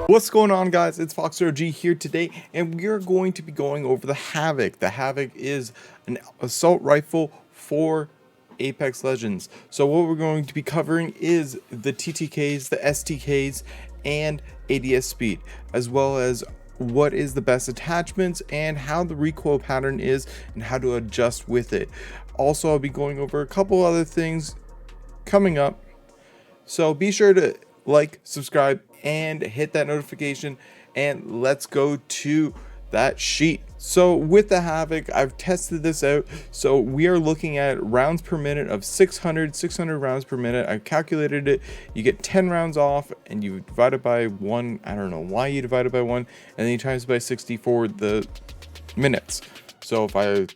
What's going on, guys? It's FoxRG here today, and we're going to be going over the Havoc. The Havoc is an assault rifle for Apex Legends. So what we're going to be covering is the TTKs, the STKs, and ADS speed, as well as what is the best attachments and how the recoil pattern is and how to adjust with it. Also, I'll be going over a couple other things coming up. So be sure to like, subscribe, and hit that notification, and let's go to that sheet. So with the Havoc, I've tested this out. So we are looking at rounds per minute of 600 rounds per minute. I calculated it. You get 10 rounds off and you divide it by 1. I don't know why you divide it by 1, and then you times it by 60 for the minutes. So if I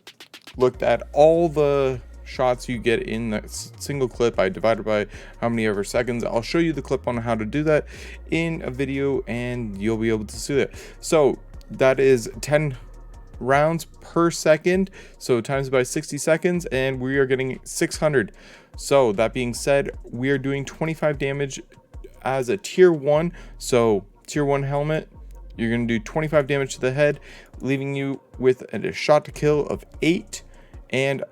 looked at all the shots you get in that single clip, I divided by how many ever seconds. I'll show you the clip on how to do that in a video and you'll be able to see it. So that is 10 rounds per second, so times by 60 seconds, and we are getting 600. So that being said, we are doing 25 damage as a tier 1. So tier 1 helmet, you're going to do 25 damage to the head, leaving you with a shot to kill of 8 and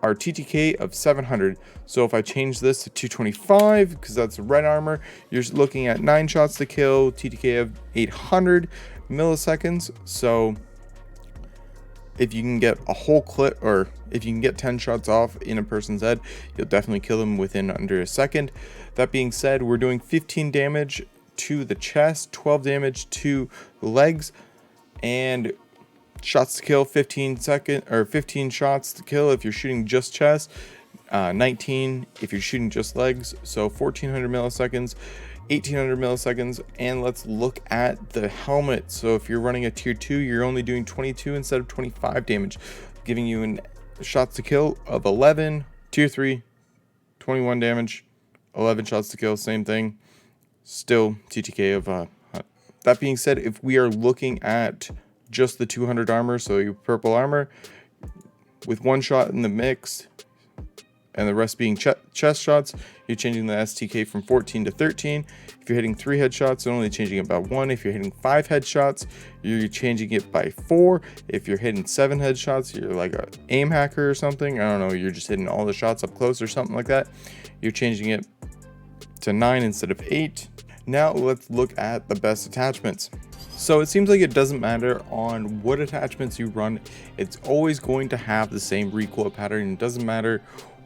our TTK of 700. So if I change this to 225, because that's red armor, you're looking at 9 shots to kill, TTK of 800 milliseconds. So if you can get a whole clip, or if you can get 10 shots off in a person's head, you'll definitely kill them within under a second. That being said, we're doing 15 damage to the chest, 12 damage to the legs, and shots to kill 15 shots to kill if you're shooting just chest, 19 if you're shooting just legs. So 1400 milliseconds, 1800 milliseconds. And let's look at the helmet. So if you're running a tier 2, you're only doing 22 instead of 25 damage, giving you an shots to kill of 11. Tier 3, 21 damage, 11 shots to kill, same thing, still TTK of that being said, if we are looking at just the 200 armor, so your purple armor with 1 shot in the mix and the rest being chest shots, you're changing the STK from 14 to 13. If you're hitting 3 headshots, you're only changing it by 1. If you're hitting 5 headshots, you're changing it by 4. If you're hitting 7 headshots, you're like an aim hacker or something, I don't know, you're just hitting all the shots up close or something like that, you're changing it to 9 instead of 8. Now let's look at the best attachments. So it seems like it doesn't matter on what attachments you run, it's always going to have the same recoil pattern. It doesn't matter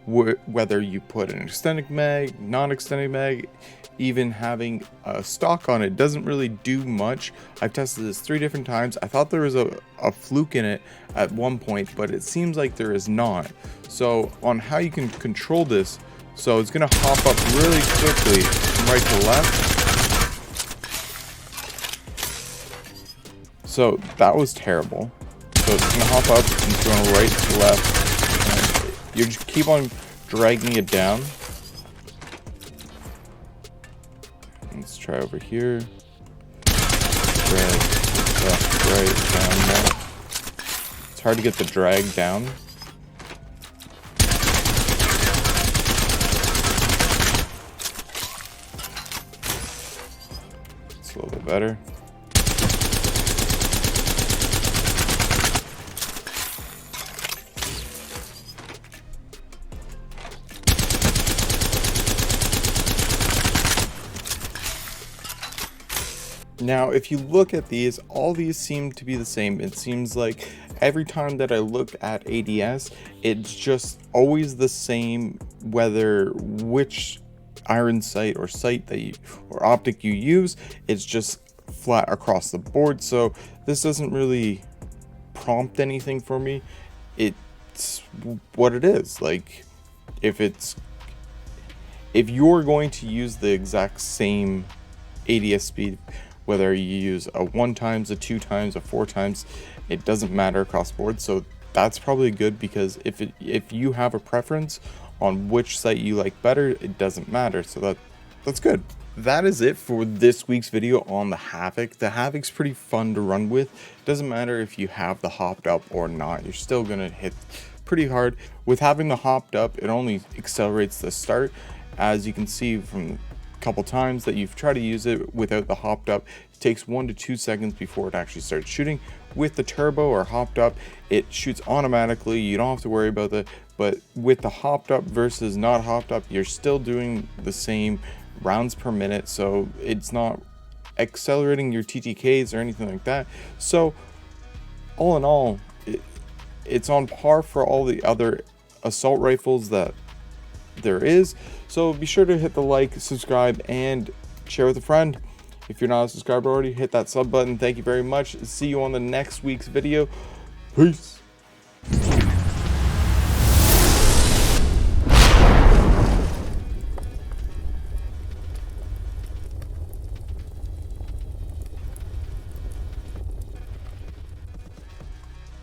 whether you put an extended mag, non-extended mag, even having a stock on it doesn't really do much. I've tested this 3 different times. I thought there was a fluke in it at one point, but it seems like there is not. So on how you can control this, so it's going to hop up really quickly from right to left. So that was terrible. So it's gonna hop up and it's going right to left. And you just keep on dragging it down. Let's try over here. Drag left, right, down there. It's hard to get the drag down. It's a little bit better. Now, if you look at these, all these seem to be the same. It seems like every time that I look at ADS, it's just always the same, whether which iron sight or sight that you, or optic you use, it's just flat across the board. So this doesn't really prompt anything for me. It's what it is. Like, if you're going to use the exact same ADS speed, whether you use a 1 times, a 2 times, a 4 times, it doesn't matter across board. So that's probably good, because if you have a preference on which sight you like better, it doesn't matter. So that's good. That is it for this week's video on the Havoc. The Havoc's pretty fun to run with. Doesn't matter if you have the hopped up or not, you're still gonna hit pretty hard. With having the hopped up, it only accelerates the start. As you can see from couple times that you've tried to use it without the hopped up, it takes 1 to 2 seconds before it actually starts shooting. With the turbo or hopped up, it shoots automatically. You don't have to worry about it. But with the hopped up versus not hopped up, you're still doing the same rounds per minute, so it's not accelerating your TTKs or anything like that. So all in all, it's on par for all the other assault rifles that there is. So be sure to hit the like, subscribe, and share with a friend. If you're not a subscriber already, hit that sub button. Thank you very much. See you on the next week's video. Peace.